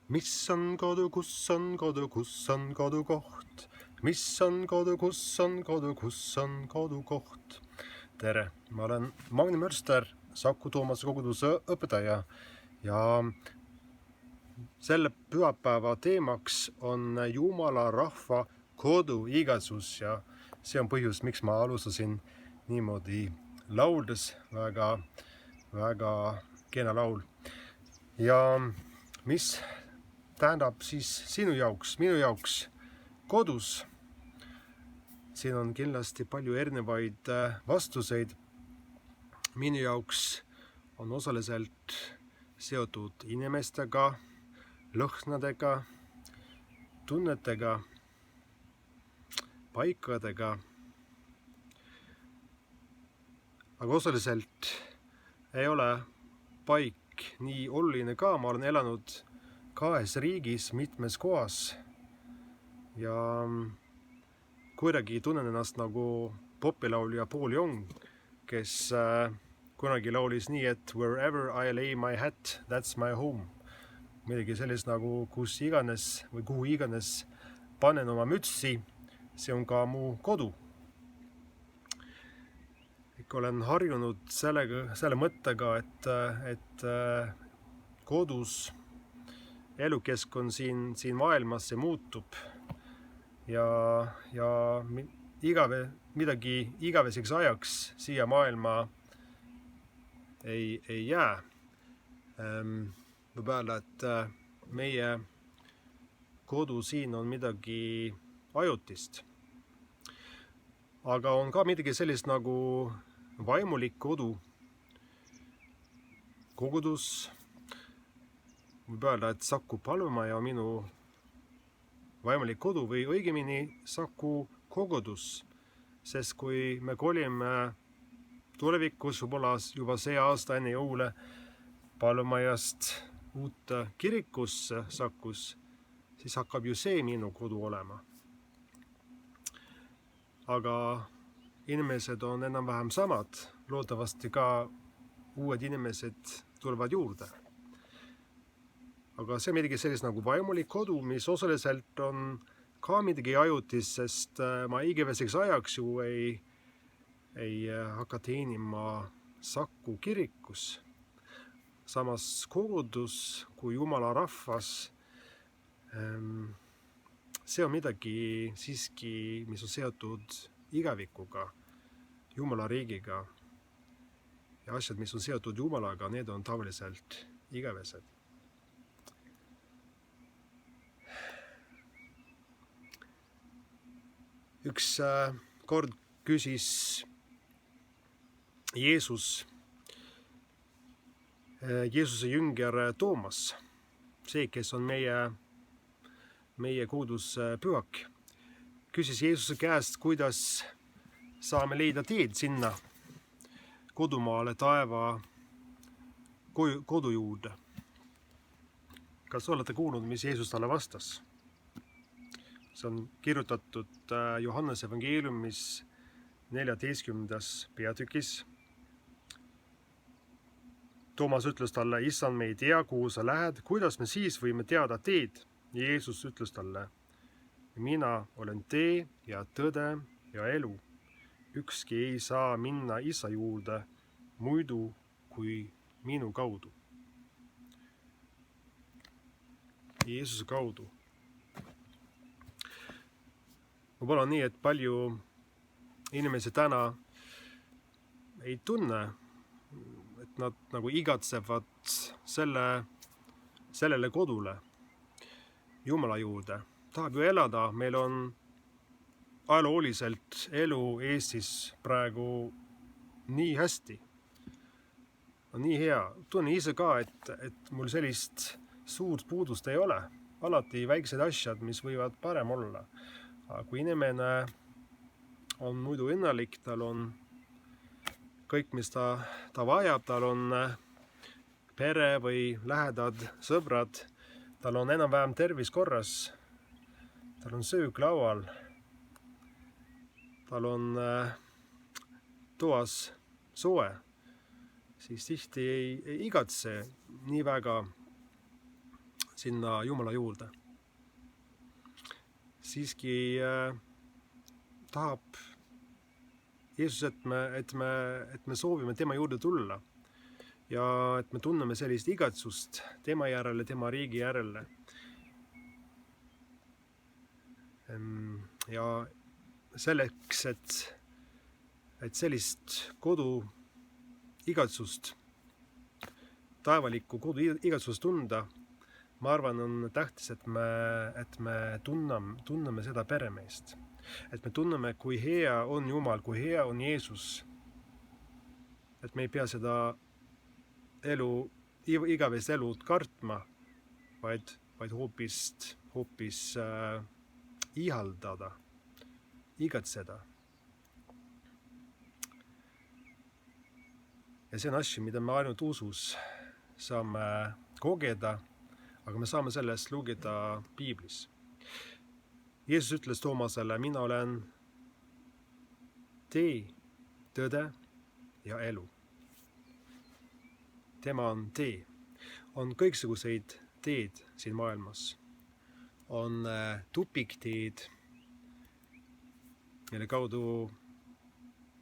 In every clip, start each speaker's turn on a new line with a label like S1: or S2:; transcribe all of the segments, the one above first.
S1: Mis on kodu, kus on kodu, kus on kodukoht? Mis on kodu, kus on kodu, kus on kodukoht? Tere, ma olen Magni Mörster, Saku Toomase koguduse õpetaja ja selle pühapäeva teemaks on Jumala rahva koduigatsus ja see on põhjus, miks ma alustasin niimoodi lauldes, väga kena laul. Ja mis tähendab siis sinu jaoks, minu jaoks kodus? Siin on kindlasti palju erinevaid vastuseid. Minu jaoks on osaliselt seotud inimestega, lõhnadega, tunnetega, paikadega. Aga osaliselt ei ole paik nii oluline ka. Ma olen elanud 2 riigis, mitmes kohas ja kuidagi tunnen ennast nagu popilaulja Paul Young, kes kunagi laulis nii, et wherever I lay my hat, that's my home. Midagi sellist nagu kus iganes või kuhu iganes panen oma mütsi, see on ka mu kodu. Ikka olen harjunud selle mõttega, et kodus elukeskkond siin maailmas see muutub ja midagi igaveseks ajaks siia maailma ei jää. Võib öelda, et meie kodu siin on midagi ajutist. Aga on ka midagi sellist nagu vaimulik kodu, kogudus. Võib öelda, et Saku Palvemaja on minu vaimulik kodu või õigemini Saku kogudus, sest kui me kolime tulevikus juba see aasta enne jõule Palvemajast uut kirikusse Sakus, siis hakkab ju see minu kodu olema. Aga inimesed on enam-vähem samad, loodetavasti ka uued inimesed tulevad juurde. Aga see on midagi sellist nagu vaimulik kodu, mis osaliselt on ka midagi ajutist, sest ma igaveseks ajaks ju ei hakka teenima Saku kirikus. Samas kogudus kui Jumala rahvas, see on midagi siiski, mis on seotud igavikuga, Jumala riigiga. Ja asjad, mis on seotud Jumalaga, need on tavaliselt igavesed. Üks kord küsis Jeesuse jünger Toomas, see, kes on meie koguduse pühak, küsis Jeesuse käest, kuidas saame leida teed sinna kodumaale, taeva kodu juurde. Kas olete kuulnud, mis Jeesus talle vastas? See on kirjutatud Johannese evangeeliumis 14. peatükis. Toomas ütles talle, Issand, me ei tea, kuhu sa lähed, kuidas me siis võime teada teed? Jeesus ütles talle, mina olen tee ja tõde ja elu. Ükski ei saa minna Isa juurde muidu kui minu kaudu. Jeesuse kaudu. Võib-olla nii, et palju inimesi täna ei tunne, et nad nagu igatsevad sellele kodule, Jumala juurde. Tahab ju elada, meil on ajalooliselt elu Eestis praegu nii hästi, on nii hea. Tunnen ise ka, et mul sellist suurt puudust ei ole. Alati väiksed asjad, mis võivad parem olla. Aga kui inimene on muidu õnnelik, tal on kõik, mis ta vajab, tal on pere või lähedad sõbrad, tal on enam-vähem tervis korras, tal on söök laual, tal on toas soe, siis tihti ei igatse nii väga sinna Jumala juurde. Siiski tahab Jeesus, et me soovime tema juurde tulla ja et me tunneme sellist igatsust tema järele, tema riigi järele. Ja selleks, et sellist kodu igatsust, taevalikku kodu igatsust tunda, ma arvan, on tähtis, et me tunneme seda peremeest. Et me tunneme, kui hea on Jumal, kui hea on Jeesus. Et me ei pea seda igavest elu kartma, vaid hoopis ihaldada, igatseda. Ja see on asju, mida me ainult usus saame kogeda, aga me saame sellest lugeda Piiblis. Jeesus ütles Toomasele, mina olen tee, tõde ja elu. Tema on tee. On kõiksuguseid teed siin maailmas. On tupikteed, mille kaudu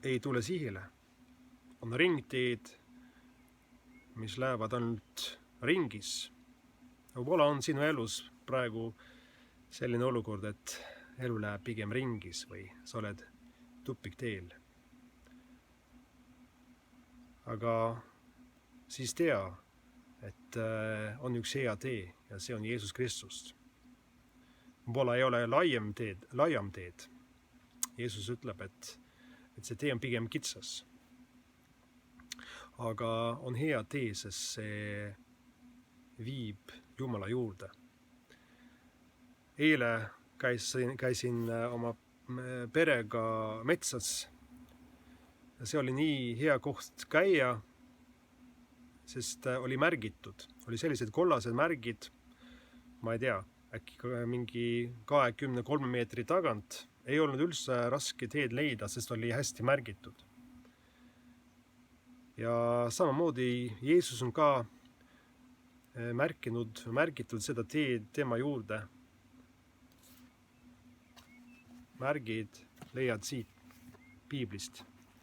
S1: ei tule sihile. On ringteed, mis lähevad ainult ringis. Võib-olla on sinu elus praegu selline olukord, et elu läheb pigem ringis või sa oled tupikteel. Aga siis tea, et on üks hea tee ja see on Jeesus Kristus. Võib-olla ei ole laiam teed. Jeesus ütleb, et see tee on pigem kitsas. Aga on hea tee, sest see viib Jumala juurde. Eile käisin oma perega metsas. See oli nii hea koht käia, sest oli märgitud. Oli sellised kollased märgid, ma ei tea, äkki mingi 23 meetri tagant. Ei olnud üldse raske teed leida, sest oli hästi märgitud. Ja samamoodi Jeesus on ka märgitud seda teed tema juurde. Märgid leiad siit Piiblist,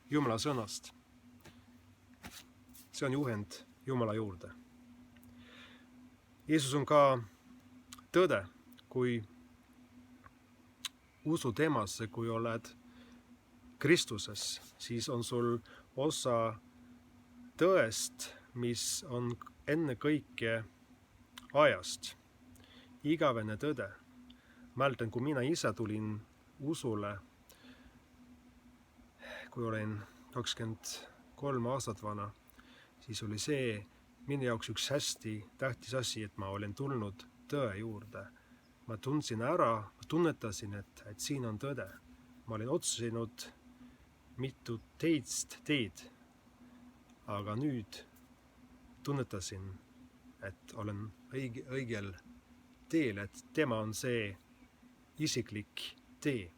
S1: Jumala sõnast. See on juhend Jumala juurde. Jeesus on ka tõde, kui usu temasse, kui oled Kristuses, siis on sul osa tõest, mis on enne kõike ajast. Igavene tõde. Mäletan, kui mina ise tulin usule, kui olin 23 aastat vana, siis oli see minu jaoks üks hästi tähtis asi, et ma olen tulnud tõe juurde. Ma tundsin ära, ma tunnetasin, et siin on tõde. Ma olin otsinud mitu teed, aga nüüd tunnetasin, et olen õigel teel, et tema on see isiklik tee.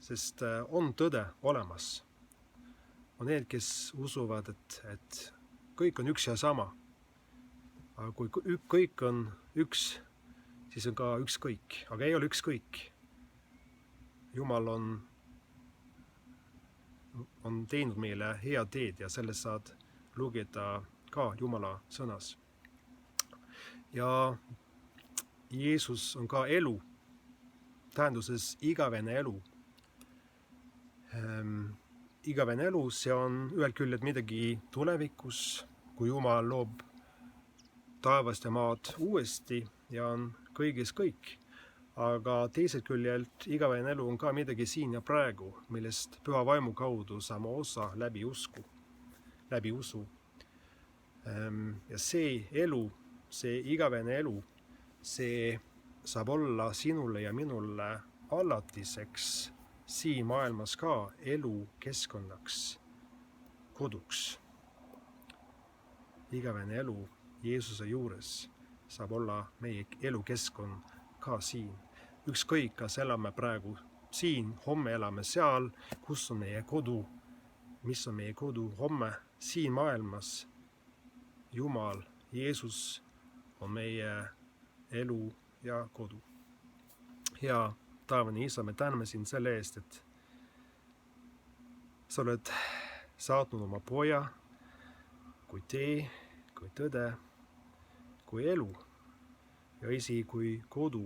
S1: Sest on tõde olemas. On need, kes usuvad, et kõik on üks ja sama. Aga kui kõik on üks, siis on ka ükskõik. Aga ei ole ükskõik. Jumal on teinud meile hea teed ja sellest saad lugeda ka Jumala sõnas. Ja Jeesus on ka elu, tähenduses igavene elu. Igavene elu, see on ühelt küljelt midagi tulevikus, kui Jumal loob taevast ja maad uuesti ja on kõigis kõik. Aga teiselt küljelt igavene elu on ka midagi siin ja praegu, millest püha vaimu kaudu saame osa läbi usu. Ja see elu, see igavene elu, see saab olla sinule ja minule alatiseks siin maailmas ka elu keskkonnaks, koduks. Igavene elu Jeesuse juures saab olla meie elukeskkond ka siin. Ükskõik, kas elame praegu siin, homme elame seal, kus on meie kodu, mis on meie kodu homme siin maailmas. Jumal Jeesus on meie elu ja kodu. Hea taevane Isa, me täname sind selle eest, et sa oled saatnud oma poja kui tee, kui tõde, kui elu ja isegi kui kodu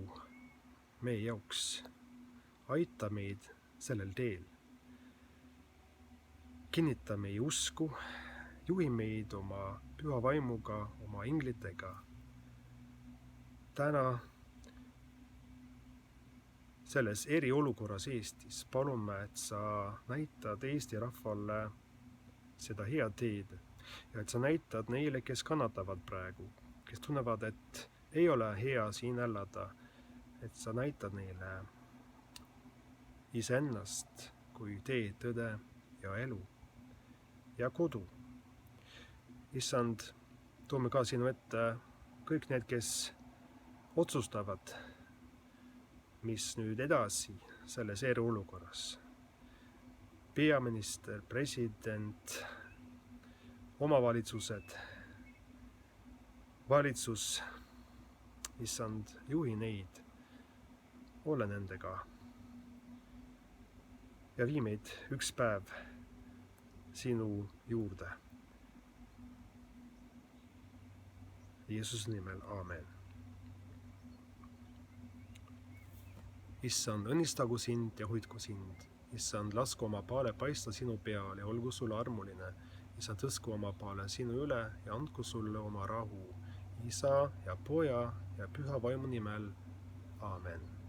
S1: meie jaoks. Aita meid sellel teel. Kinnita meie usku, juhi meid oma püha vaimuga, oma inglitega. Täna selles eriolukorras Eestis palume, et sa näitad Eesti rahvale seda head teed ja et sa näitad neile, kes kannatavad praegu, kes tunnevad, et ei ole hea siin elada, et sa näitad neile iseennast kui tee, tõde ja elu ja kodu. Issand, toome ka sinu ette kõik need, kes otsustavad, mis nüüd edasi selles eriolukorras. Peaminister, president, omavalitsused, valitsus, issand, juhi neid, ole nendega ja vii meid üks päev sinu juurde. Jeesuse nimel, aamen. Issand, õnnistagu sind ja hoidku sind. Issand, lasku oma paale paista sinu peal ja olgu sulle armuline. Issand, tõsku oma paale sinu üle ja andku sulle oma rahu. Isa ja poja ja püha vaimu nimel, aamen.